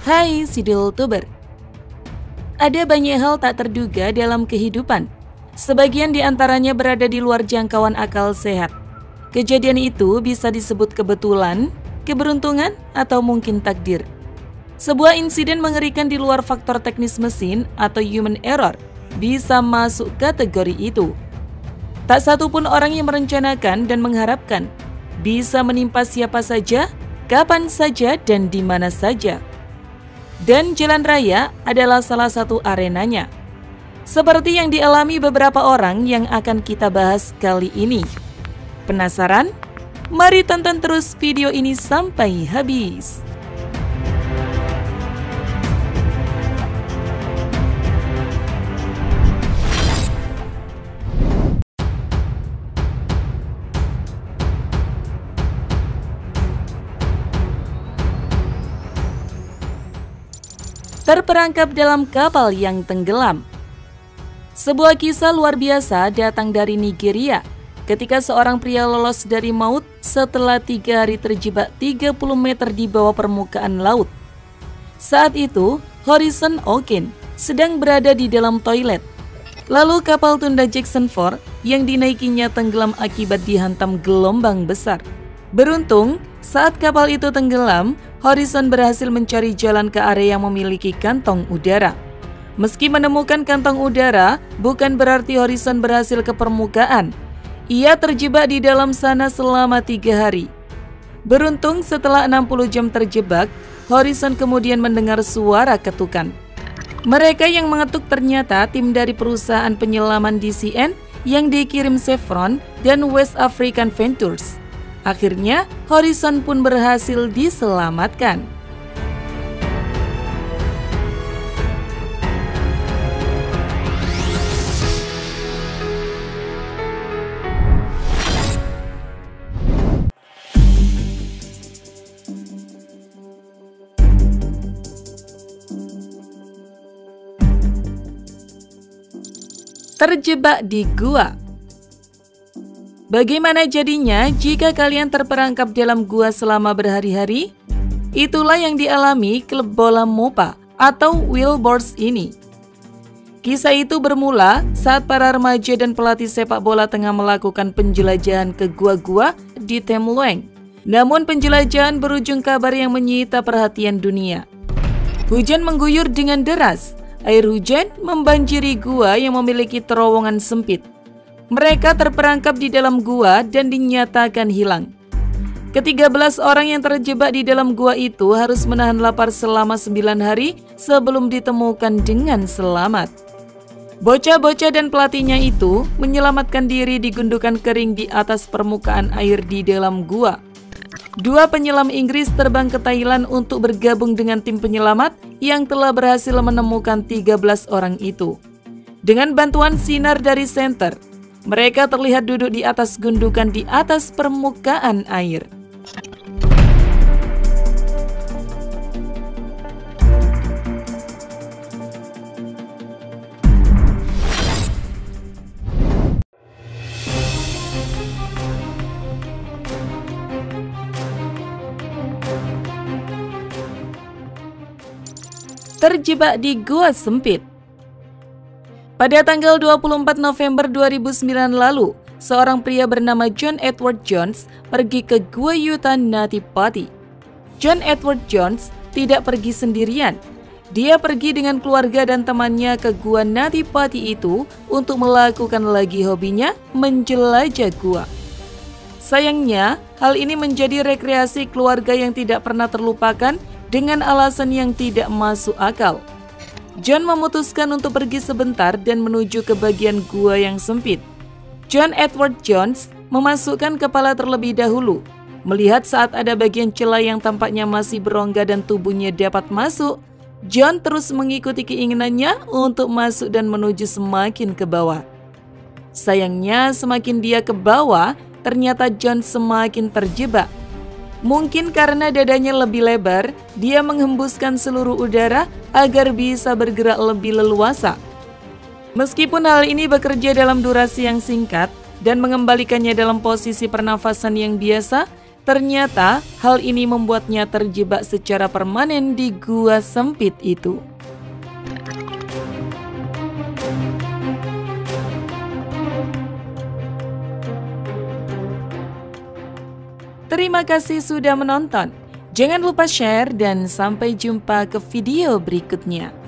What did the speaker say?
Hai Sidultuber. Ada banyak hal tak terduga dalam kehidupan. Sebagian di antaranya berada di luar jangkauan akal sehat. Kejadian itu bisa disebut kebetulan, keberuntungan, atau mungkin takdir. Sebuah insiden mengerikan di luar faktor teknis mesin atau human error bisa masuk kategori itu. Tak satu pun orang yang merencanakan dan mengharapkan bisa menimpa siapa saja, kapan saja, dan di mana saja. Dan jalan raya adalah salah satu arenanya. Seperti yang dialami beberapa orang yang akan kita bahas kali ini. Penasaran? Mari tonton terus video ini sampai habis. Terperangkap dalam kapal yang tenggelam. Sebuah kisah luar biasa datang dari Nigeria ketika seorang pria lolos dari maut setelah 3 hari terjebak 30 meter di bawah permukaan laut. Saat itu, Horizon Oken sedang berada di dalam toilet. Lalu kapal tunda Jackson 4 yang dinaikinya tenggelam akibat dihantam gelombang besar. Beruntung, saat kapal itu tenggelam, Horizon berhasil mencari jalan ke area yang memiliki kantong udara. Meski menemukan kantong udara, bukan berarti Horizon berhasil ke permukaan. Ia terjebak di dalam sana selama 3 hari. Beruntung setelah 60 jam terjebak, Horizon kemudian mendengar suara ketukan. Mereka yang mengetuk ternyata tim dari perusahaan penyelaman DCN yang dikirim Chevron dan West African Ventures. Akhirnya, Horizon pun berhasil diselamatkan. Terjebak di gua. Bagaimana jadinya jika kalian terperangkap dalam gua selama berhari-hari? Itulah yang dialami klub bola Mopa atau Wilberforce ini. Kisah itu bermula saat para remaja dan pelatih sepak bola tengah melakukan penjelajahan ke gua-gua di Temlueng. Namun penjelajahan berujung kabar yang menyita perhatian dunia. Hujan mengguyur dengan deras. Air hujan membanjiri gua yang memiliki terowongan sempit. Mereka terperangkap di dalam gua dan dinyatakan hilang. Ke-13 orang yang terjebak di dalam gua itu harus menahan lapar selama 9 hari sebelum ditemukan dengan selamat. Bocah-bocah dan pelatihnya itu menyelamatkan diri di gundukan kering di atas permukaan air di dalam gua. 2 penyelam Inggris terbang ke Thailand untuk bergabung dengan tim penyelamat yang telah berhasil menemukan 13 orang itu. Dengan bantuan sinar dari senter, mereka terlihat duduk di atas gundukan di atas permukaan air. Terjebak di gua sempit. Pada tanggal 24 November 2009 lalu, seorang pria bernama John Edward Jones pergi ke Gua Yuta Nati Pati. John Edward Jones tidak pergi sendirian. Dia pergi dengan keluarga dan temannya ke Gua Nati Pati itu untuk melakukan lagi hobinya menjelajah gua. Sayangnya, hal ini menjadi rekreasi keluarga yang tidak pernah terlupakan dengan alasan yang tidak masuk akal. John memutuskan untuk pergi sebentar dan menuju ke bagian gua yang sempit. John Edward Jones memasukkan kepala terlebih dahulu. Melihat saat ada bagian celah yang tampaknya masih berongga dan tubuhnya dapat masuk, John terus mengikuti keinginannya untuk masuk dan menuju semakin ke bawah. Sayangnya semakin dia ke bawah, ternyata John semakin terjebak. Mungkin karena dadanya lebih lebar, dia menghembuskan seluruh udara agar bisa bergerak lebih leluasa. Meskipun hal ini bekerja dalam durasi yang singkat dan mengembalikannya dalam posisi pernafasan yang biasa, Ternyata hal ini membuatnya terjebak secara permanen di gua sempit itu. Terima kasih sudah menonton. Jangan lupa share dan sampai jumpa ke video berikutnya.